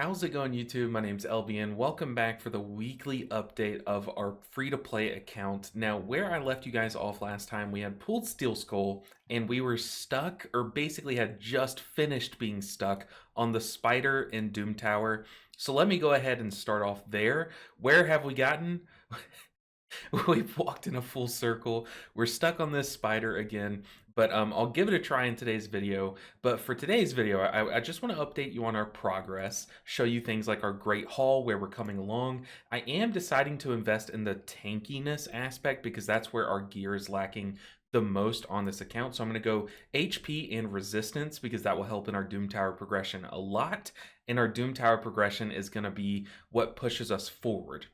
How's it going, YouTube? My name's LBN. Welcome back for the weekly update of our free-to-play account. Now, where I left you guys off last time, we had pulled Steel Skull, and we were stuck, or basically had just finished being stuck on the spider in Doom Tower. So let me go ahead and start off there. Where have we gotten? We've walked in a full circle. We're stuck on this spider again, but I'll give it a try in today's video. But for today's video, I just want to update you on our progress, show you things like our Great Hall, where we're coming along. I am deciding to invest in the tankiness aspect because that's where our gear is lacking the most on this account. So I'm going to go HP and resistance because that will help in our Doom Tower progression a lot. And our Doom Tower progression is going to be what pushes us forward.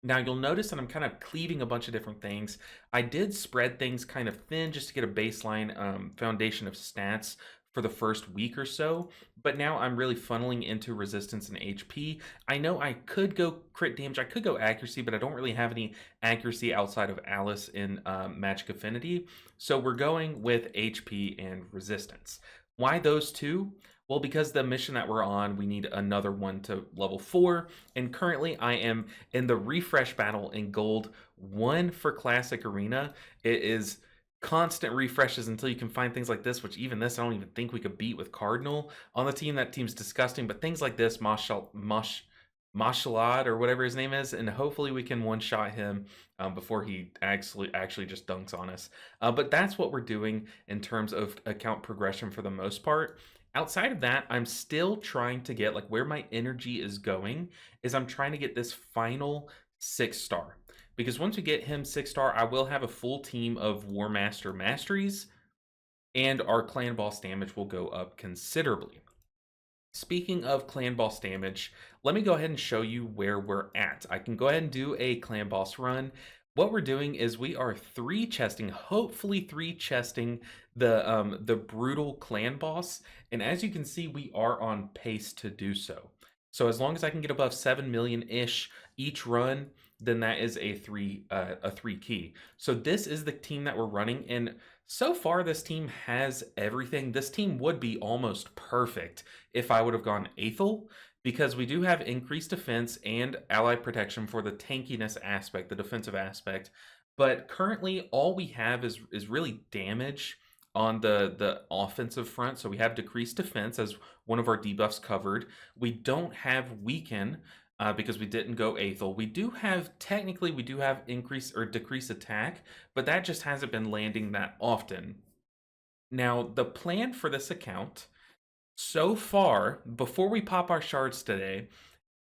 Now you'll notice that I'm kind of cleaving a bunch of different things. I did spread things kind of thin just to get a baseline foundation of stats for the first week or so, but now I'm really funneling into resistance and HP. I know I could go crit damage, I could go accuracy, but I don't really have any accuracy outside of Alice in Magic Affinity, so we're going with HP and resistance. Why those two? Well, because the mission that we're on, we need another one to level 4, and currently I am in the refresh battle in gold 1 for Classic Arena. It is constant refreshes until you can find things like this, which even this I don't even think we could beat with Cardinal on the team. That team's disgusting, but things like this, Mashalad or whatever his name is, and hopefully we can one-shot him before he actually just dunks on us. But that's what we're doing in terms of account progression for the most part. Outside of that, I'm still trying to get, like, where my energy is going is I'm trying to get this final 6-star. Because once we get him 6-star, I will have a full team of War Master Masteries, and our clan boss damage will go up considerably. Speaking of clan boss damage, let me go ahead and show you where we're at. I can go ahead and do a clan boss run. What we're doing is we are 3-chesting, hopefully 3-chesting the brutal clan boss, and as you can see, we are on pace to do so. So as long as I can get above 7 million-ish each run, then that is a 3 key. So this is the team that we're running, and so far this team has everything. This team would be almost perfect if I would have gone Aethel, because we do have increased defense and ally protection for the tankiness aspect, the defensive aspect. But currently all we have is really damage on the offensive front. So we have decreased defense as one of our debuffs covered. We don't have weaken because we didn't go Aethel. We do have, technically, we do have increase or decrease attack, but that just hasn't been landing that often. Now, the plan for this account so far, before we pop our shards today,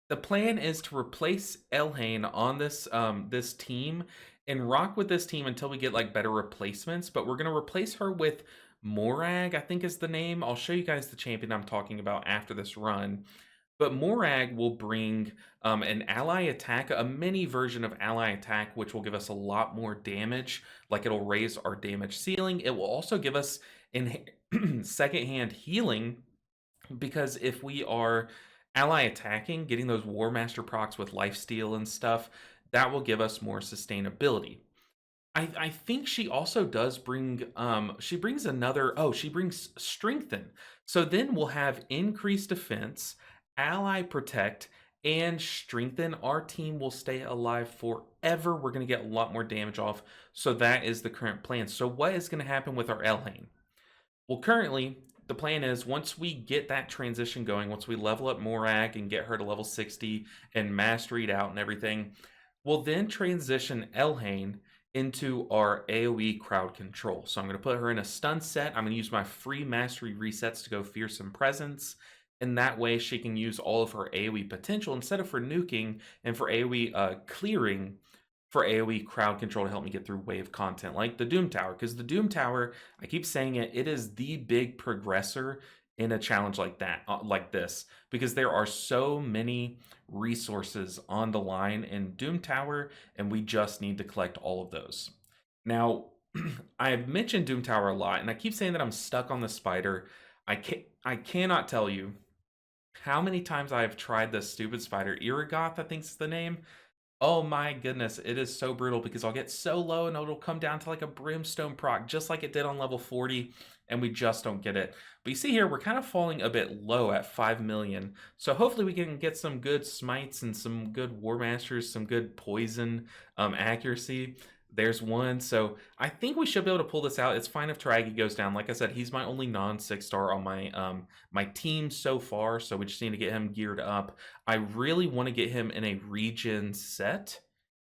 the plan is to replace Elhain on this team and rock with this team until we get like better replacements. But we're gonna replace her with Morag, I think is the name. I'll show you guys the champion I'm talking about after this run. But Morag will bring an ally attack, a mini version of ally attack, which will give us a lot more damage. Like, it'll raise our damage ceiling. It will also give us in secondhand healing, because if we are ally attacking, getting those War Master procs with lifesteal and stuff, that will give us more sustainability. I think she also does bring, she brings another, oh, she brings strengthen. So then we'll have increased defense, ally protect, and strengthen. Our team will stay alive forever. We're going to get a lot more damage off. So that is the current plan. So what is going to happen with our Elhain? Well, currently, the plan is once we get that transition going, once we level up Morag and get her to level 60 and mastery it out and everything, we'll then transition Elhain into our AoE crowd control. So I'm going to put her in a stun set. I'm going to use my free mastery resets to go Fearsome Presence. And that way she can use all of her AoE potential instead of for nuking and for AoE clearing, for AoE crowd control to help me get through wave content like the Doom Tower. Because the Doom Tower, I keep saying it, it is the big progressor in a challenge like that, like this, because there are so many resources on the line in Doom Tower, and we just need to collect all of those. Now, I have mentioned Doom Tower a lot, and I keep saying that I'm stuck on the spider. I cannot tell you how many times I have tried this stupid spider. Irigoth, I think is the name. Oh my goodness, it is so brutal because I'll get so low and it'll come down to like a brimstone proc, just like it did on level 40. and we just don't get it. But you see here, we're kind of falling a bit low at 5 million. So hopefully we can get some good smites and some good War Masters, some good poison accuracy. There's one. So I think we should be able to pull this out. It's fine if Taragi goes down. Like I said, he's my only non-6-star on my team so far. So we just need to get him geared up. I really want to get him in a regen set,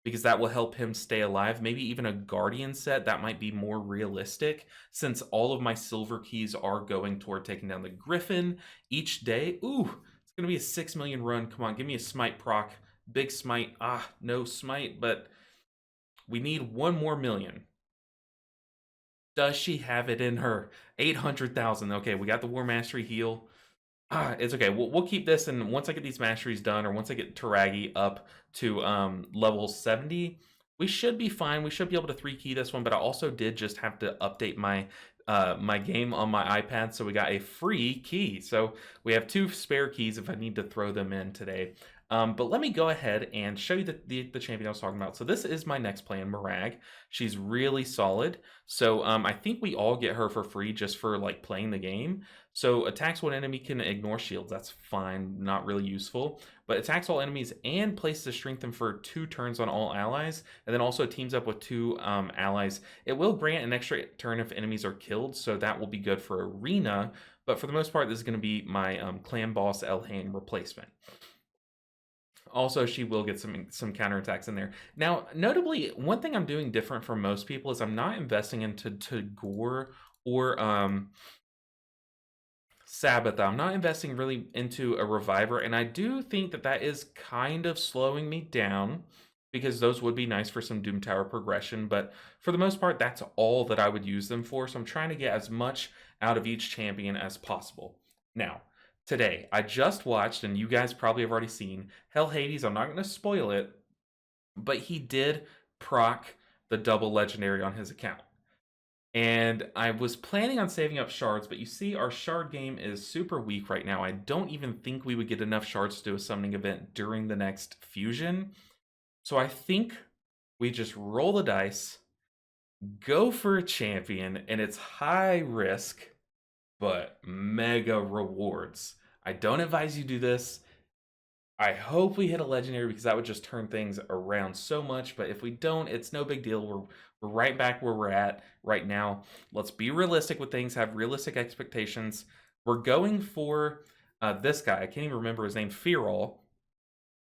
because that will help him stay alive. Maybe even a Guardian set, that might be more realistic, since all of my silver keys are going toward taking down the Griffin each day. Ooh, it's going to be a 6 million run. Come on, give me a smite proc. Big smite. Ah, no smite, but we need 1 more million. Does she have it in her? 800,000. Okay, we got the War Mastery heal. It's okay. We'll keep this, and once I get these masteries done, or once I get Taragi up to level 70, we should be fine. We should be able to 3-key this one, but I also did just have to update my my game on my iPad, so we got a free key. So we have 2 spare keys if I need to throw them in today. But let me go ahead and show you the champion I was talking about. So this is my next plan, Mirag. She's really solid. So I think we all get her for free just for like playing the game. So attacks one enemy can ignore shields. That's fine, not really useful. But attacks all enemies and places a strengthen for 2 turns on all allies. And then also teams up with 2 allies. It will grant an extra turn if enemies are killed. So that will be good for arena. But for the most part, this is going to be my clan boss Elhain replacement. Also, she will get some counterattacks in there. Now, notably, one thing I'm doing different from most people is I'm not investing into Gore or Sabbath. I'm not investing really into a Reviver, and I do think that that is kind of slowing me down, because those would be nice for some Doom Tower progression, but for the most part, that's all that I would use them for, so I'm trying to get as much out of each champion as possible. Now, today, I just watched, and you guys probably have already seen, Hellhades. I'm not going to spoil it, but he did proc the double legendary on his account. And I was planning on saving up shards, but you see our shard game is super weak right now. I don't even think we would get enough shards to do a summoning event during the next fusion. So I think we just roll the dice, go for a champion, and it's high risk, but mega rewards. I don't advise you do this. I hope we hit a legendary, because that would just turn things around so much. But if we don't, it's no big deal. We're right back where we're at right now. Let's be realistic with things, have realistic expectations. We're going for this guy. I can't even remember his name, Fearall.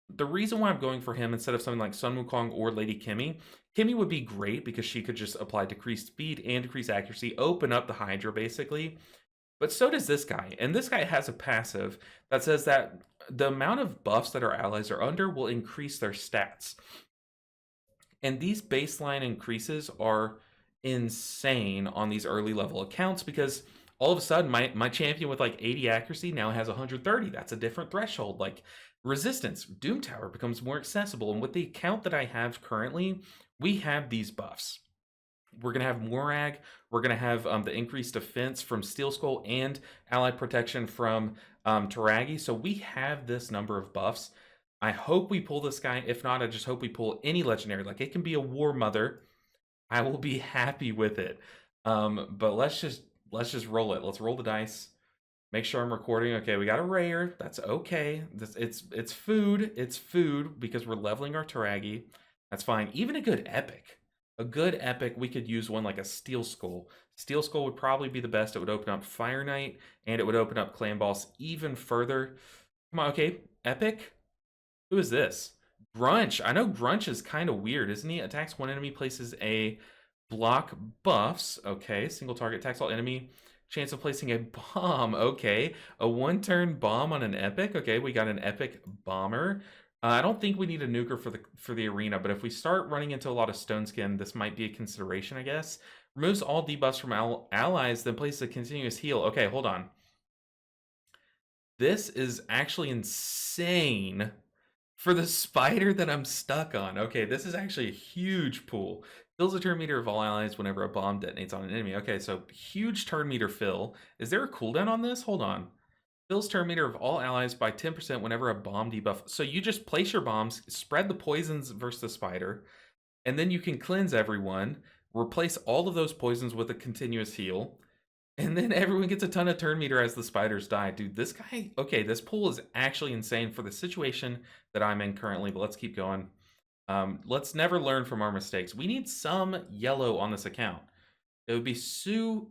The reason why I'm going for him instead of something like Sun Wukong or Lady Kimmy, Kimmy would be great because she could just apply decreased speed and decreased accuracy, open up the Hydra basically. But so does this guy. And this guy has a passive that says that the amount of buffs that our allies are under will increase their stats. And these baseline increases are insane on these early level accounts, because all of a sudden my champion with like 80 accuracy now has 130. That's a different threshold. Like resistance, Doom Tower becomes more accessible. And with the account that I have currently, we have these buffs. We're going to have Morag. We're going to have the increased defense from Steel Skull and allied protection from Taragi. So we have this number of buffs. I hope we pull this guy. If not, I just hope we pull any legendary. Like, it can be a War Mother. I will be happy with it. But let's just roll it. Let's roll the dice. Make sure I'm recording. Okay, we got a rare. That's okay. It's food. It's food because we're leveling our Taragi. That's fine. Even a good epic. A good epic, we could use one like a Steel Skull. Steel Skull would probably be the best. It would open up Fire Knight, and it would open up Clan Boss even further. Come on, okay. Epic. Who is this? Grunch. I know Grunch is kind of weird, isn't he? Attacks one enemy, places a block buffs. Okay, single target, attacks all enemy. Chance of placing a bomb. Okay, a 1-turn bomb on an epic. Okay, we got an epic bomber. I don't think we need a nuker for the arena, but if we start running into a lot of stone skin, this might be a consideration, I guess. Removes all debuffs from allies, then places a continuous heal. Okay, hold on. This is actually insane for the spider that I'm stuck on. Okay, this is actually a huge pool. Fills a turn meter of all allies whenever a bomb detonates on an enemy. Okay, so huge turn meter fill. Is there a cooldown on this? Hold on. Fills turn meter of all allies by 10% whenever a bomb debuff. So you just place your bombs, spread the poisons versus the spider, and then you can cleanse everyone, replace all of those poisons with a continuous heal. And then everyone gets a ton of turn meter as the spiders die. Dude, this guy, okay, this pool is actually insane for the situation that I'm in currently, but let's keep going. Let's never learn from our mistakes. We need some yellow on this account. It would be so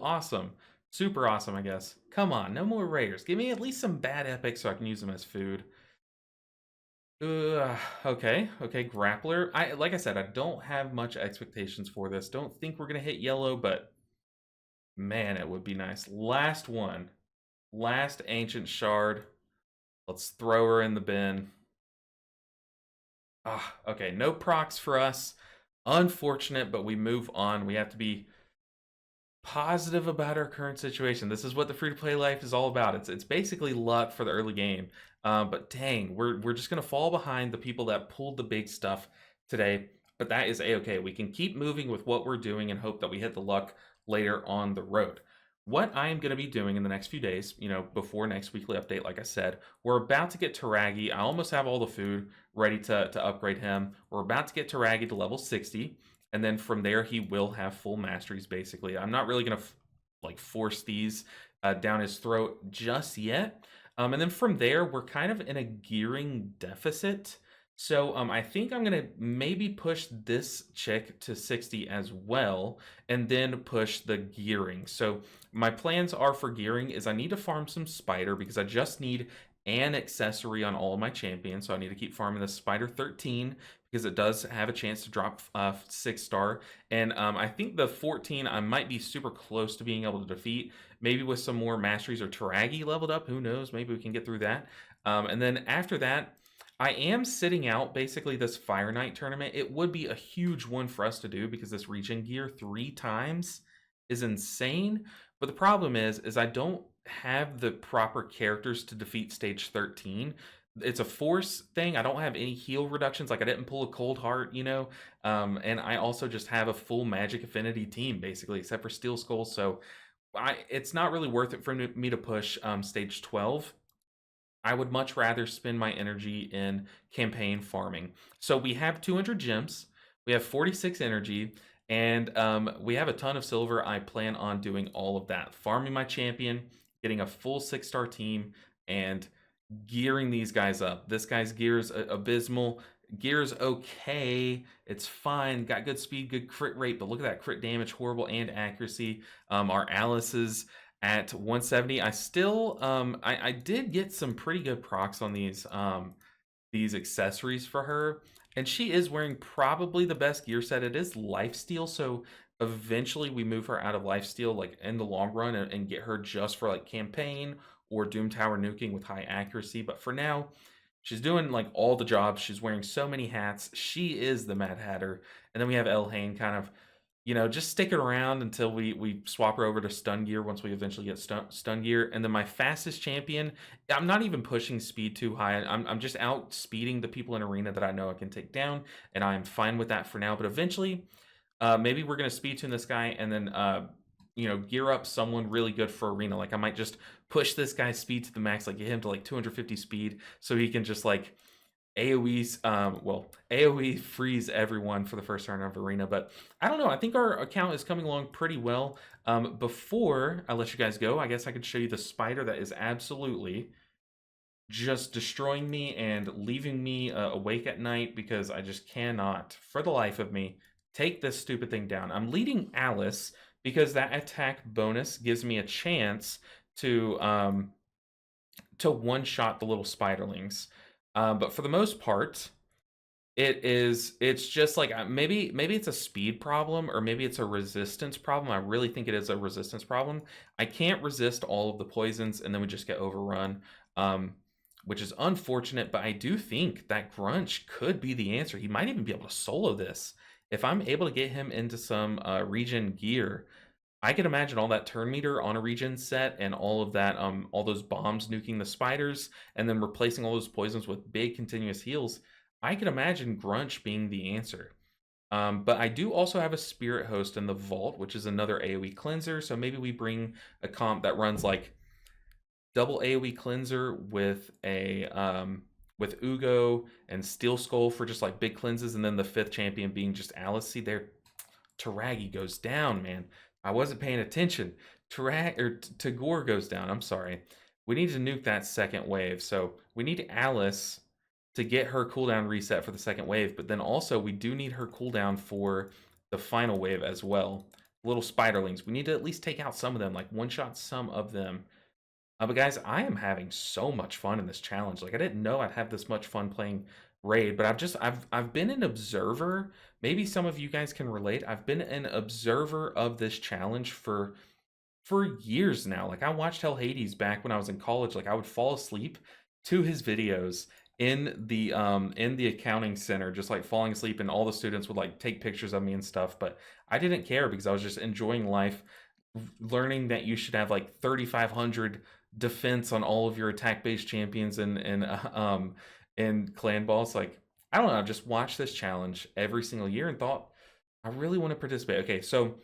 awesome. Super awesome, I guess. Come on, no more raiders. Give me at least some bad epics so I can use them as food. Okay, grappler. Like I said, I don't have much expectations for this. Don't think we're gonna hit yellow, but man, it would be nice. Last one. Last ancient shard. Let's throw her in the bin. Okay, no procs for us. Unfortunate, but we move on. We have to be positive about our current situation. This is what the free to play life is all about. It's basically luck for the early game. But dang, we're just gonna fall behind the people that pulled the big stuff today. But that is a-okay. We can keep moving with what we're doing and hope that we hit the luck later on the road. What I am going to be doing in the next few days, before next weekly update, like I said, we're about to get Taragi. I almost have all the food ready to upgrade him. We're about to get Taragi to level 60, and then from there he will have full masteries. Basically, I'm not really going to like force these down his throat just yet. And then from there, we're kind of in a gearing deficit. So I think I'm gonna maybe push this chick to 60 as well, and then push the gearing. So my plans are for gearing is I need to farm some spider because I just need an accessory on all of my champions. So I need to keep farming the spider 13 because it does have a chance to drop 6-star. And I think the 14 I might be super close to being able to defeat. Maybe with some more masteries or Taragi leveled up. Who knows? Maybe we can get through that. And then after that, I am sitting out basically this Fire Knight tournament. It would be a huge one for us to do because this regen gear 3 times is insane. But the problem is I don't have the proper characters to defeat stage 13. It's a force thing. I don't have any heal reductions. Like I didn't pull a cold heart, and I also just have a full magic affinity team basically, except for Steel Skull. So it's not really worth it for me to push stage 12. I would much rather spend my energy in campaign farming. So we have 200 gems, we have 46 energy, and we have a ton of silver. I plan on doing all of that, farming my champion, getting a full 6-star team, and gearing these guys up. This guy's gear is abysmal. Gear's okay. It's fine. Got good speed, good crit rate, but look at that crit damage, horrible, and accuracy. Our Alice's at 170. I still I did get some pretty good procs on these accessories for her, and she is wearing probably the best gear set. It is lifesteal, so eventually we move her out of lifesteal like in the long run and get her just for like campaign or Doom Tower nuking with high accuracy. But for now, she's doing like all the jobs. She's wearing so many hats. She is the Mad Hatter. And then we have Elhain kind of, just sticking around until we swap her over to stun gear once we eventually get stun gear. And then my fastest champion, I'm not even pushing speed too high. I'm just out speeding the people in arena that I know I can take down, and I'm fine with that for now. But eventually, maybe we're gonna speed tune this guy and then gear up someone really good for arena. Like I might just push this guy's speed to the max, like get him to like 250 speed, so he can just like AoE freeze everyone for the first round of arena. But I don't know. I think our account is coming along pretty well. Before I let you guys go, I guess I could show you the spider that is absolutely just destroying me and leaving me awake at night because I just cannot, for the life of me, take this stupid thing down. I'm leading Alice because that attack bonus gives me a chance to one-shot the little spiderlings. But for the most part, it's just like maybe it's a speed problem or maybe it's a resistance problem. I really think it is a resistance problem. I can't resist all of the poisons and then we just get overrun, which is unfortunate, but I do think that Grunch could be the answer. He might even be able to solo this. If I'm able to get him into some regen gear, I can imagine all that turn meter on a regen set and all of that, all those bombs nuking the spiders and then replacing all those poisons with big continuous heals. I can imagine Grunch being the answer. But I do also have a Spirit Host in the Vault, which is another AoE cleanser. So maybe we bring a comp that runs like double AoE cleanser with with Ugo and Steel Skull for just like big cleanses, and then the 5th champion being just Alice. See there, Taragi goes down, man. I wasn't paying attention. Tagore goes down. I'm sorry. We need to nuke that second wave. So we need Alice to get her cooldown reset for the second wave, but then also we do need her cooldown for the final wave as well. Little spiderlings. We need to at least take out some of them, like one shot some of them. But guys, I am having so much fun in this challenge. Like I didn't know I'd have this much fun playing Raid, but I've been an observer. Maybe some of you guys can relate. I've been an observer of this challenge for years now. Like I watched Hellhades back when I was in college. Like I would fall asleep to his videos in the accounting center, just like falling asleep, and all the students would like take pictures of me and stuff. But I didn't care because I was just enjoying life, learning that you should have like 3,500 defense on all of your attack based champions and clan balls. Like I don't know, I've just watched this challenge every single year and thought I really want to participate. Okay, so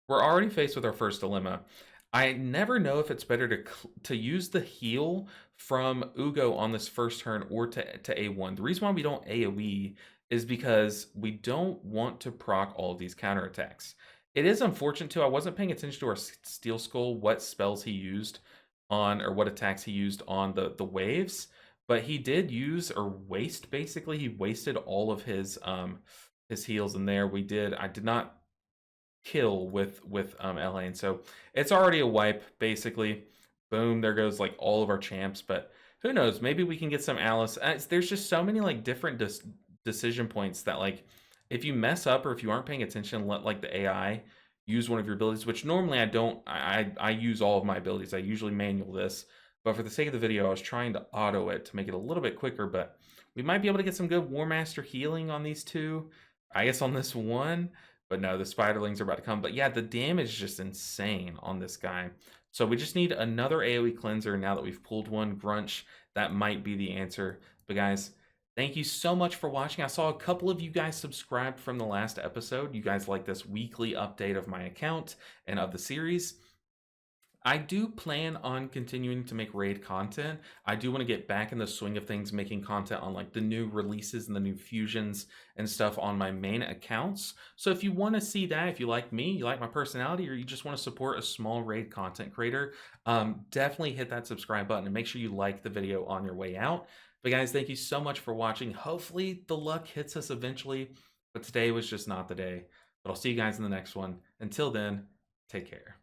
we're already faced with our first dilemma. I never know if it's better to use the heal from Ugo on this first turn or to A1. The reason why we don't AoE is because we don't want to proc all of these counterattacks. It is unfortunate too. I wasn't paying attention to our Steel Skull, what spells he used on, or what attacks he used on the waves, but he did use or waste, basically he wasted all of his heals in there. I did not kill with LA, and so it's already a wipe basically. Boom, there goes like all of our champs. But who knows, maybe we can get some Alice. There's just so many like different decision points that like if you mess up or if you aren't paying attention, let like the AI use one of your abilities, which normally I don't. I use all of my abilities. I usually manual this, but for the sake of the video I was trying to auto it to make it a little bit quicker. But we might be able to get some good War Master healing on these two, I guess on this one. But no, the spiderlings are about to come. But yeah, the damage is just insane on this guy. So we just need another AoE cleanser now that we've pulled one. Grunch, that might be the answer. But guys, thank you so much for watching. I saw a couple of you guys subscribed from the last episode. You guys like this weekly update of my account and of the series. I do plan on continuing to make raid content. I do want to get back in the swing of things, making content on like the new releases and the new fusions and stuff on my main accounts. So if you want to see that, if you like me, you like my personality, or you just want to support a small raid content creator, definitely hit that subscribe button and make sure you like the video on your way out. But guys, thank you so much for watching. Hopefully the luck hits us eventually, but today was just not the day. But I'll see you guys in the next one. Until then, take care.